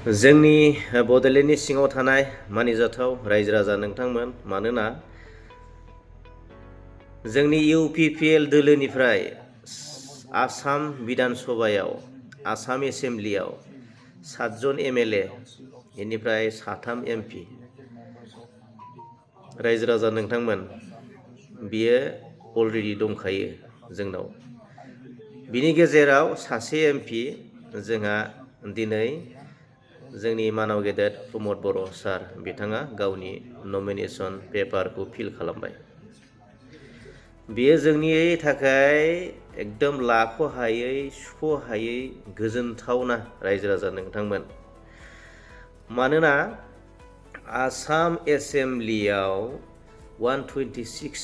जोंनि बड'लेण्डनि सिङाव थानाय मानिजाथाव रायजो राजा नोंथांमोन, मानोना जोंनि UPPL दोलोनिफ्राय आसाम बिधान सभायाव, आसाम एसेम्ब्लियाव 7 जन MLA, बेनिफ्राय 3 MP रायजो राजा नोंथांमोन, बियो अलरेडि दंखायो जोंनाव। बिनि गेजेराव सासे MP जोंहा दिनै जोंनि मानाव गेदेर प्रमद बर' सार बिथाङा गावनि नमिनेशन पेपारखौ फिल खालामबाय। बेयो जोंनि थाखाय एकदम लाख'हायै सुख'हायै गोजोनथावना रायजो राजा नोंथांमोन। मानोना आसाम एसेम्ब्लियाव 126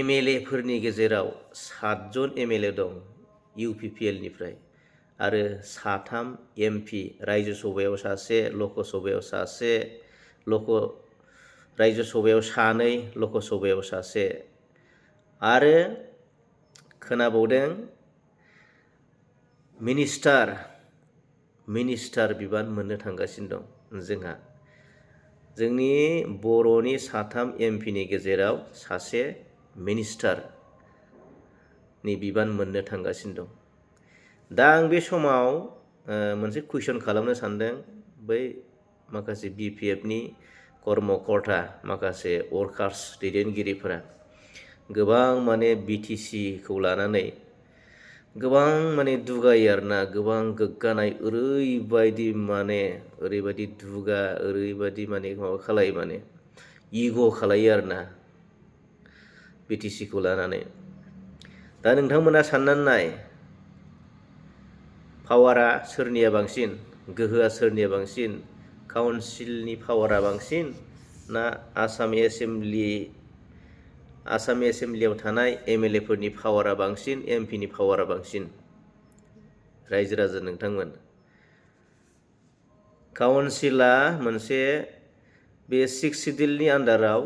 MLA फोरनि गेजेराव 7 जन MLA दं UPPL निफ्राय, आरो 3 MP, रायजो सभायाव सासे, लक सभायाव सासे, रायजो सभायाव 2, लक सभायाव सासे, आरो खोनाबावदों मिनिस्टार बिबान मोननो थांगासिनो दं जोंहा। जोंनि बर'नि 3 MP नि गेजेराव सासे मिनिस्टारनि बिबान मोननो थांगासिनो दं। दा आं बे समाव मोनसे कुइसन खालामनो सानदों, बै माखासे BPFनि कर्मकर्ता, माखासे वर्कार्स दैदेनगिरिफोरा गोबां माने BTCखौ लानानै गोबां माने दुगायो आरोना, गोबां गोग्गानाय, ओरैबायदि दुगा, ओरैबायदि माने माबा खालायो, माने इग' खालायो आरोना BTCखौ लानानै। दा नोंथांमोना साननानै नाय, पावारा सोरनिया बांसिन, गोहोआ सोरनिया बांसिन, काउन्सिलनि पावारा बांसिन ना आसाम एसेम्ब्लियाव थानाय MLA फोरनि पावारा बांसिन, MP नि पावारा बांसिन? रायजो राजा नोंथांमोन, काउन्सिला मोनसे बे 6 सिडिउलनि आन्डाराव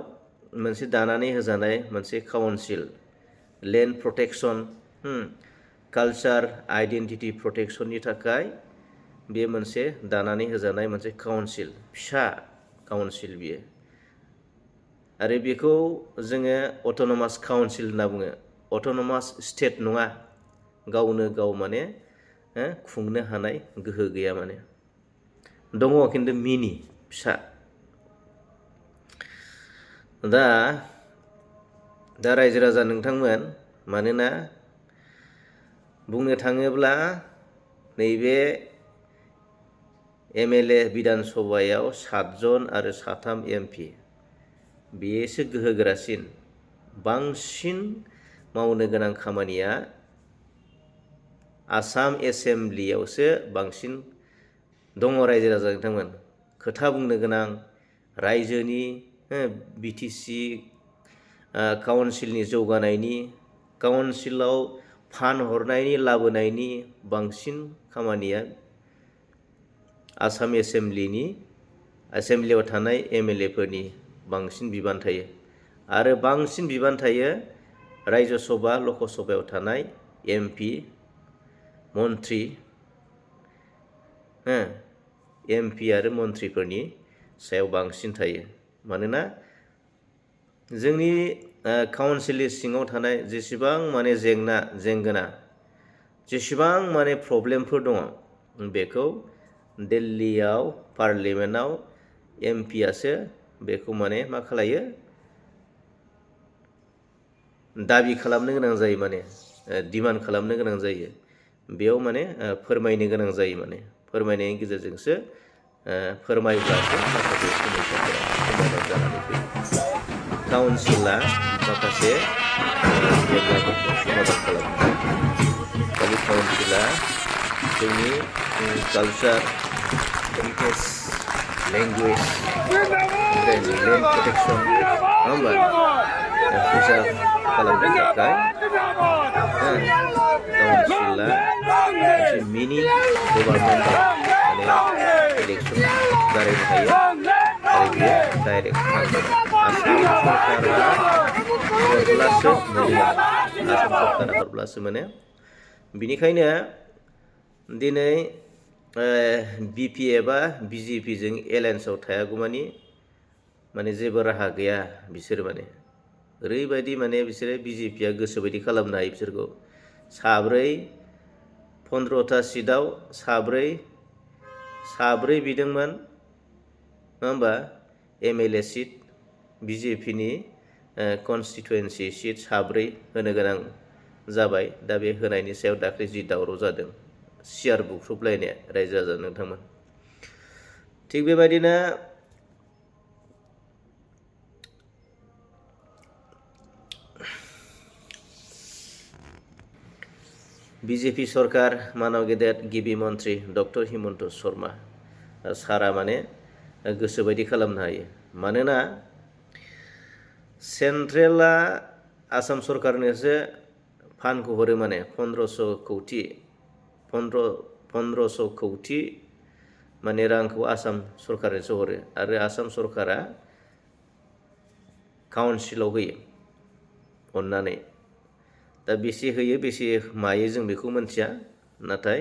मोनसे दानानै होजानाय मोनसे council, land protection, culture identity प्रटेक्शननि थाखाय बे मोनसे दानानै होजानाय मोनसे काउन्सिल, फिसा काउन्सिल बियो। आरो बेखौ जोङो अट'नमास काउन्सिल होनना बुङो। अट'नमास स्टेट नङा, गावनो गाव माने खुंनो हानाय गोहो गैया, माने दङ खिन्थु मिनि, फिसा। दा रायजो राजा नोंथांमोन, मानोना बुंनो थाङोब्ला नैबे MLA बिधान सभायाव 7 जन आरो 3 MP, बेसो गोहोगोरासिन। बांसिन मावनो गोनां खामानिया आसाम एसेम्ब्लियावसो बांसिन दङ रायजो राजा नोंथांमोन। खोथा बुंनो गोनां, रायजोनि BTC काउन्सिलनि जौगानायनि, काउन्सिलाव फान्ड हरनायनि, लाबोनायनि बांसिन खामानिया आसाम एसेम्ब्लियाव थानाय MLA फोरनि बांसिन बिबान थायो। आरो बांसिन बिबान थायो रायजो सभा, लक सभायाव थानाय MP, मन्त्रि, MP आरो मन्थ्रिफोरनि सायाव बांसिन थायो। मानोना जोंनि काउन्सिलनि सिङाव थानाय जेसेबां माने जेंना, जेसेबां माने प्रब्लेमफोर दङ, बेखौ दिल्लीयाव पार्लियामेन्टआव MPआसो बेखौ माने मा खालायो, दाबि खालामनो गोनां जायो, माने डिमान्ड खालामनो गोनां जायो। बेयाव माने फोरमायनो गोनां जायो, माने फोरमायनायनि गेजेरजोंसो फोरमायब्लासो माखासे समस्याफोरा समाधान जानानै फैयो। काउन्सिला माखासे जेंनाफोरखौ समाधान खालामो। खालि काउन्सिला जोंनि कालचार, हेरिटेज, लेंगुवेज, ओमफ्राय लेन्ड प्रटेक्शन, नङा होमबा, प्रिजार्भ खालामनो थाखाय काउन्सिला मोनसे मिनि गभार्नमेन्टआव माने इलेक्सन जारायनो हायो, आरो बियो डाइरेक्ट फान्ड मोनो। आसाम सरकारा हरब्लासो मोनो। बिनिखायनो दिनै BP एबा BJPजों एलायन्सआव थायागौमानि माने जेबो राहा गैया बिसोर माने ओरैबायदि माने बिसोरो BJPआ गोसोबायदि खालामनो हायो बिसोरखौ साब्रै 15टा सिटआव साब्रै बिदोंमोन नङा होमबा MLA सिट BJPनि कनस्टिटुवेन्सि सिट साब्रै होनो गोनां जाबाय दा बे होनायनि सायाव दाख्लै जि दावराव जादों सियार बुख्रुबलायनाया रायजो राजा नोंथांमोन थिग बेबायदिनो BJP सरकार मानव गेदेर गिबि मन्त्रि डक्टर हिमन्त शर्मा सारा माने गोसोबायदि खालामनो हायो मानोना सेन्ट्रेला आसाम सरकारनोसो फान्डखौ हरो माने 1500 कौटि माने रांखौ आसाम सरकारनोसो हरो आरो आसाम सरकारा काउन्सिलाव होयो अननानै दा बेसे होयो बेसे मायो जों बेखौ मोनथिया नाथाय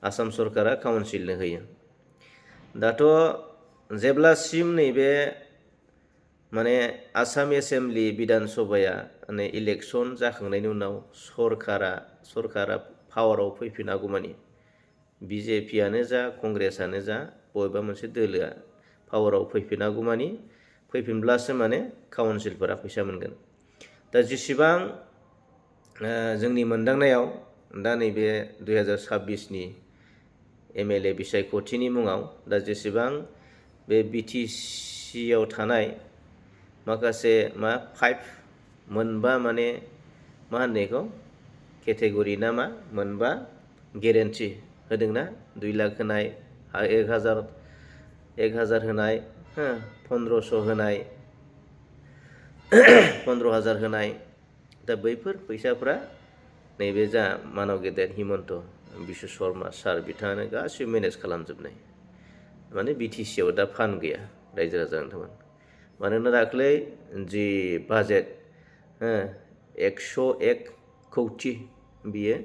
आसाम सरकारा काउन्सिलनो होयो दाथ' जेब्लासिम नैबे माने आसाम एसेम्बलि बिधान सभाया माने इलेक्सन जाखांनायनि उनाव सरकारा पावाराव फैफिनागौमानि BJPआनो जा कंग्रेसआनो जा बबेबा मोनसे दोलोआ पावाराव फैफिनागौमानि फैफिनब्लासो माने काउन्सिलफोरा फैसा मोनगोन दा जेसेबां जोंनि मोनदांनायाव दा नैबे 2026नि MLA बिसायख'थिनि मुङाव दा जेसेबां बे BTCआव थानाय माखासे मोनबा माने मा होनो बेखौ केटेगरि ना मा मोनबा गेरेन्टि होदोंना 2 लाख होनाय 1000 होनाय 1500 होनाय 15,000 होनाय दा बैफोर फैसाफ्रा नैबे जा मानव गेदेर हिमन्त बिश्व शर्मा सार बिथाङानो गासिबो मेनेज खालामजोबनाय माने BTCआव दा फान्ड गैया रायजो राजा नोंथांमोन मानोना दाख्लै जि बाजेट 101 कौटि बियो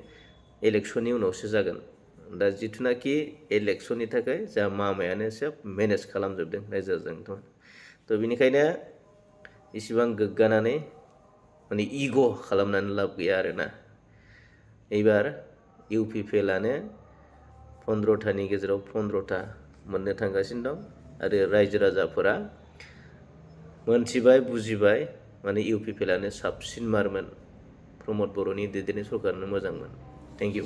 इलेक्सननि उनावसो जागोन दा जिथुनाखि इलेक्सननि थाखाय जा मामायानो सोब मेनेज खालामजोबदों रायजो राजा नोंथांमोन थ' बेनिखायनो इसिबां गोग्गानानै माने इग' खालामनानै लाब गैया आरोना एबार UPPLआनो 15टानि गेजेराव 15टा मोननो थांगासिनो दं आरो रायजो राजाफोरा मोनथिबाय बुजिबाय माने UPPLआनो साबसिन मारमोन प्रमद बर'नि दैदेननाय सरकारनो मोजांमोन थेंक इउ